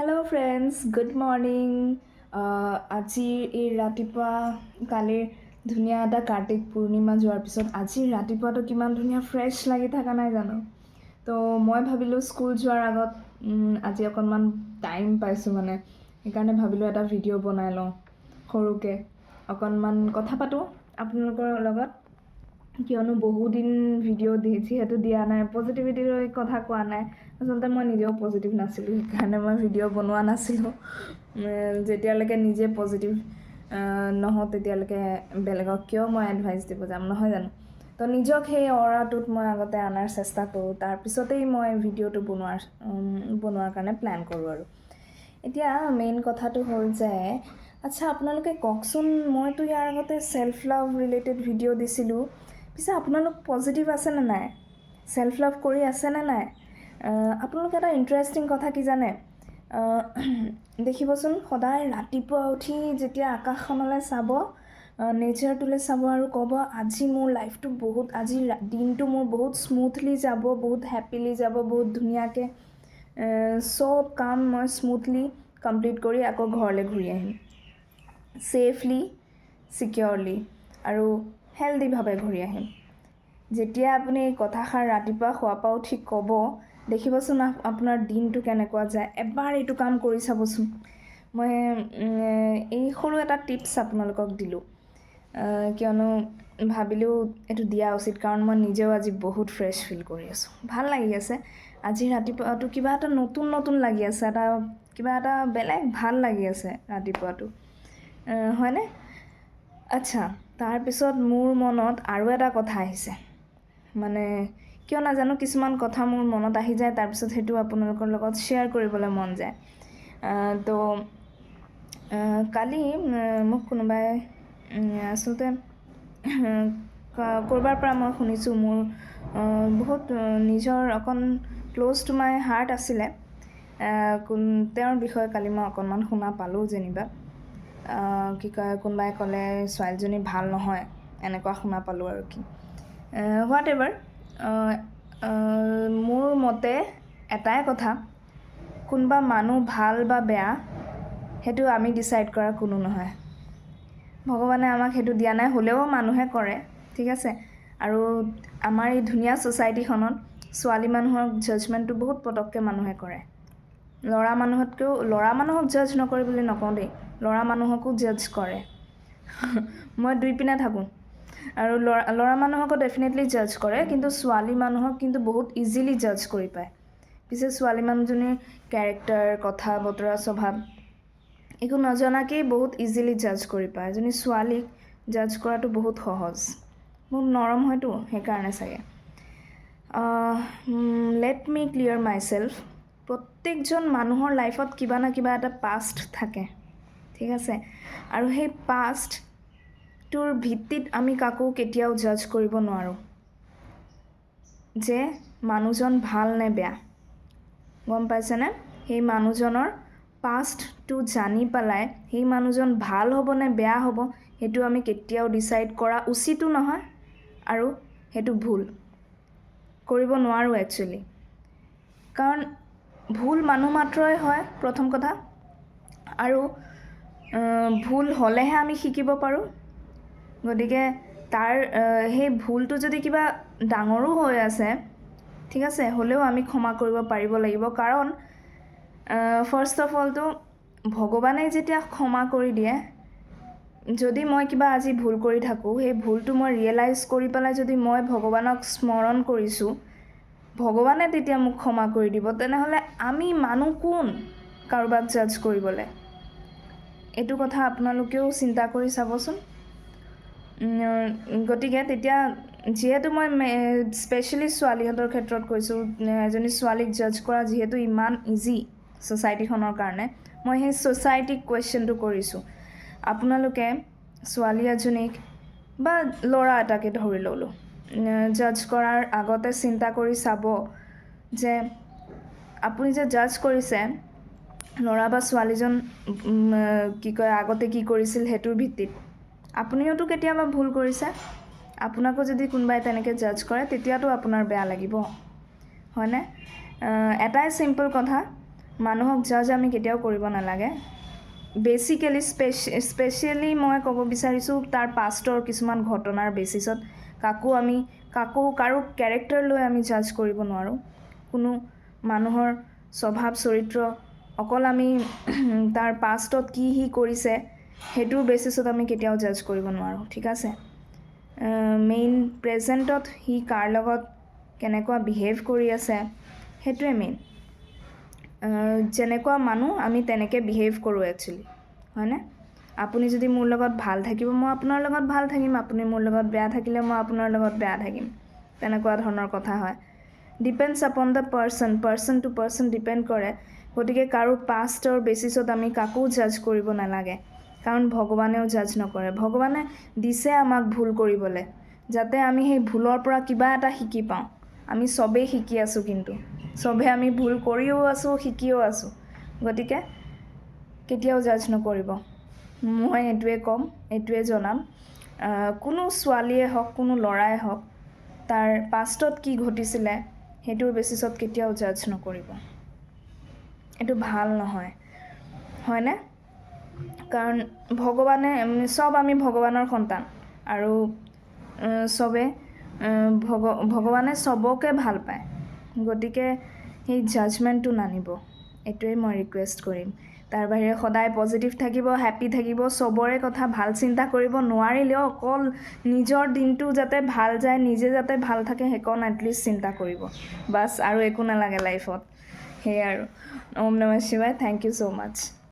Hello' friends, good morning. আজিৰ এই ৰাতিপুৱা কালিৰ ধুনীয়া এটা কাৰ্তিক পূৰ্ণিমা যোৱাৰ পিছত আজিৰ ৰাতিপুৱাটো কিমান ধুনীয়া ফ্ৰেছ লাগি থকা নাই জানো। তো মই ভাবিলোঁ স্কুল যোৱাৰ আগত আজি অকণমান টাইম পাইছোঁ সেইকাৰণে ভাবিলোঁ এটা ভিডিঅ' বনাই লওঁ সৰুকৈ, অকণমান কথা পাতোঁ আপোনালোকৰ লগত। কিয়নো বহুদিন ভিডিঅ' যিহেতু দিয়া নাই, পজিটিভিটিৰ কথা কোৱা নাই। আচলতে মই নিজেও পজিটিভ নাছিলোঁ, সেইকাৰণে মই ভিডিঅ' বনোৱা নাছিলোঁ। যেতিয়ালৈকে নিজে পজিটিভ নহওঁ তেতিয়ালৈকে বেলেগক কিয় মই এডভাইচ দিব যাম, নহয় জানো। তো নিজক সেই অৰাটোত মই আগতে অনাৰ চেষ্টা কৰোঁ, তাৰপিছতেই মই ভিডিঅ'টো বনোৱাৰ কাৰণে প্লেন কৰোঁ। আৰু এতিয়া মেইন কথাটো হ'ল যে আচ্ছা আপোনালোকে কওকচোন, মইতো ইয়াৰ আগতে ছেল্ফ লাভ ৰিলেটেড ভিডিঅ' দিছিলোঁ, পিছে আপোনালোক পজিটিভ আছেনে নাই, ছেল্ফ লাভ কৰি আছেনে নাই? আপোনালোকে এটা ইণ্টাৰেষ্টিং কথা কি জানে, দেখিবচোন সদায় ৰাতিপুৱা উঠি যেতিয়া আকাশখনলৈ চাব, নেচাৰটোলৈ চাব আৰু ক'ব আজি মোৰ লাইফটো আজিৰ দিনটো মোৰ বহুত স্মুথলি যাব, বহুত হেপিলি যাব, বহুত ধুনীয়াকৈ চব কাম মই স্মুথলি কমপ্লিট কৰি আকৌ ঘৰলৈ ঘূৰি আহিম, ছেফলি, ছিকিয়ৰলি আৰু হেল্ডিভাৱে ঘূৰি আহিম। যেতিয়া আপুনি এই কথাষাৰ ৰাতিপুৱা শোৱাৰ পৰা উঠি ক'ব, দেখিবচোন আপোনাৰ দিনটো কেনেকুৱা যায়। এবাৰ এইটো কাম কৰি চাবচোন। মই এই সৰু এটা টিপছ আপোনালোকক দিলোঁ, কিয়নো ভাবিলোঁ এইটো দিয়া উচিত, কাৰণ মই নিজেও আজি বহুত ফ্ৰেছ ফিল কৰি আছোঁ, ভাল লাগি আছে। আজি ৰাতিপুৱাটো কিবা এটা নতুন লাগি আছে, কিবা এটা বেলেগ ভাল লাগি আছে ৰাতিপুৱাটো, হয়নে? আচ্ছা, তাৰপিছত মোৰ মনত আৰু এটা কথা আহিছে, কিয় নাজানো কিছুমান কথা মোৰ মনত আহি যায়, তাৰপিছত সেইটো আপোনালোকৰ লগত শ্বেয়াৰ কৰিবলৈ মন যায়। তো কালি মোক কোনোবাই আচলতে ক'ৰবাৰ পৰা মই শুনিছোঁ, মোৰ বহুত নিজৰ অকণ ক্ল'জ টু মাই হাৰ্ট আছিলে, তেওঁৰ বিষয়ে কালি মই অকণমান শুনা পালোঁ যেনিবা। কোনোবাই ক'লে ছোৱালীজনী ভাল নহয়, এনেকুৱা শুনা পালোঁ আৰু হোৱাট এভাৰ। মোৰ মতে এটাই কথা, কোনোবা মানুহ ভাল বা বেয়া সেইটো আমি ডিচাইড কৰা কোনো নহয়, ভগৱানে আমাক সেইটো দিয়া নাই, হ'লেও মানুহে কৰে, ঠিক আছে। আৰু আমাৰ এই ধুনীয়া ছ'চাইটিখনত ছোৱালী মানুহৰ জাজমেণ্টটো বহুত পটককৈ মানুহে কৰে। ল'ৰা মানুহক জাজ নকৰে বুলি নকওঁ দেই, ল'ৰা মানুহকো জাজ কৰে। মই দুই পিনে থাকোঁ, আৰু ল'ৰা মানুহকো ডেফিনেটলি জাজ কৰে, কিন্তু ছোৱালী মানুহক কিন্তু বহুত ইজিলি জাজ কৰি পায়। পিছে ছোৱালী মানুহজনীৰ কেৰেক্টাৰ, কথা বতৰা, স্বভাৱ একো নজনাকেই বহুত ইজিলি জাজ কৰি পায়। এজনী ছোৱালীক জাজ কৰাটো বহুত সহজ, বহুত নৰম হয়তো, সেইকাৰণে চাগে। লেট মি ক্লিয়াৰ মাই ছেল্ফ, প্ৰত্যেকজন মানুহৰ লাইফত কিবা না কিবা এটা পাষ্ট থাকে, ঠিক আছে। আৰু সেই পাষ্টটোৰ ভিত্তিত আমি কাকো কেতিয়াও জাজ কৰিব নোৱাৰোঁ যে মানুহজন ভাল নে বেয়া, গম পাইছেনে? সেই মানুহজনৰ পাষ্টটো জানি পেলাই সেই মানুহজন ভাল হ'ব নে বেয়া হ'ব সেইটো আমি কেতিয়াও ডিচাইড কৰা উচিতো নহয়, আৰু সেইটো ভুল কৰিব নোৱাৰোঁ একচুৱেলি। কাৰণ ভুল মানুহ মাত্ৰই হয় প্ৰথম কথা, আৰু ভুল হ'লেহে আমি শিকিব পাৰোঁ। গতিকে সেই ভুলটো যদি কিবা ডাঙৰো হৈ আছে, ঠিক আছে, হ'লেও আমি ক্ষমা কৰিব পাৰিব লাগিব। কাৰণ ফাৰ্ষ্ট অফ অলটো ভগৱানে যেতিয়া ক্ষমা কৰি দিয়ে, যদি মই কিবা আজি ভুল কৰি থাকোঁ, সেই ভুলটো মই ৰিয়েলাইজ কৰি পেলাই যদি মই ভগৱানক স্মৰণ কৰিছোঁ, ভগৱানে তেতিয়া মোক ক্ষমা কৰি দিব। তেনেহ'লে আমি মানুহ কোন কাৰোবাক জাজ কৰিবলৈ? এইটো কথা আপোনালোকেও চিন্তা কৰি চাবচোন। গতিকে তেতিয়া যিহেতু মই স্পেচিয়েলি ছোৱালীহঁতৰ ক্ষেত্ৰত কৈছোঁ, এজনী ছোৱালীক জাজ কৰা যিহেতু ইমান ইজি ছ'চাইটিখনৰ কাৰণে, মই সেই ছ'চাইটিক কুৱেশ্যনটো কৰিছোঁ। আপোনালোকে ছোৱালী এজনীক বা ল'ৰা এটাকে ধৰি ল'লোঁ, জাজ কৰাৰ আগতে চিন্তা কৰি চাব যে আপুনি যে জাজ কৰিছে, ল'ৰা বা ছোৱালীজন আগতে কি কৰিছিল সেইটোৰ ভিত্তিত আপুনিওতো কেতিয়াবা ভুল কৰিছে। আপোনাকো যদি কোনোবাই তেনেকৈ জাজ কৰে তেতিয়াতো আপোনাৰ বেয়া লাগিব, হয়নে? এটাই চিম্পল কথা, মানুহক জাজ আমি কেতিয়াও কৰিব নালাগে বেচিকেলি স্পেচিয়েলি মই ক'ব বিচাৰিছোঁ তাৰ পাষ্টৰ কিছুমান ঘটনাৰ বেচিছত কাৰো কেৰেক্টাৰ লৈ আমি জাজ কৰিব নোৱাৰোঁ কোনো মানুহৰ স্বভাৱ চৰিত্ৰ অকল আমি তাৰ পাষ্টত কি সি কৰিছে সেইটোৰ বেচিছত আমি কেতিয়াও জাজ কৰিব নোৱাৰোঁ ঠিক আছে মেইন প্ৰেজেণ্টত সি কাৰ লগত কেনেকুৱা বিহেভ কৰি আছে সেইটোৱে মেইন যেনেকুৱা মানুহ আমি তেনেকৈ বিহেভ কৰোঁ একচুৱেলি হয়নে আপুনি যদি মোৰ লগত ভাল থাকিব মই আপোনাৰ লগত ভাল থাকিম আপুনি মোৰ লগত বেয়া থাকিলে মই আপোনাৰ লগত বেয়া থাকিম তেনেকুৱা ধৰণৰ কথা হয় depends upon the person to person depend কৰে গতিকে কাৰো পাষ্টৰ বেচিছত আমি কাকো জাজ কৰিব নালাগে কাৰণ ভগৱানেও জাজ নকৰে ভগৱানে দিছে আমাক ভুল কৰিবলৈ যাতে আমি সেই ভুলৰ পৰা কিবা এটা শিকি পাওঁ আমি চবেই শিকি আছোঁ কিন্তু চবে আমি ভুল কৰিও আছোঁ শিকিও আছোঁ গতিকে কেতিয়াও জাজ নকৰিব মই এইটোৱে ক'ম এইটোৱে জনাম কোনো ছোৱালীয়ে হওক কোনো ল'ৰাই হওক তাৰ পাষ্টত কি ঘটিছিলে সেইটোৰ বেচিছত কেতিয়াও জাজ নকৰিব এইটো ভাল নহয় হয়নে কাৰণ ভগৱানে চব আমি ভগৱানৰ সন্তান আৰু চবে ভগৱানে চবকে ভাল পায় গতিকে সেই জাজমেণ্টটো নানিব এইটোৱে মই ৰিকুৱেষ্ট কৰিম তাৰ বাহিৰে সদায় পজিটিভ থাকিব হেপ্পী থাকিব চবৰে কথা ভাল চিন্তা কৰিব নোৱাৰিলেও অকল নিজৰ দিনটো যাতে ভাল যায় নিজে যাতে ভাল থাকে সেইকণ এটলিষ্ট চিন্তা কৰিব বাছ আৰু একো নালাগে লাইফত সেয়াই আৰু ওম নমঃ শিৱায় থেংক ইউ ছ' মাছ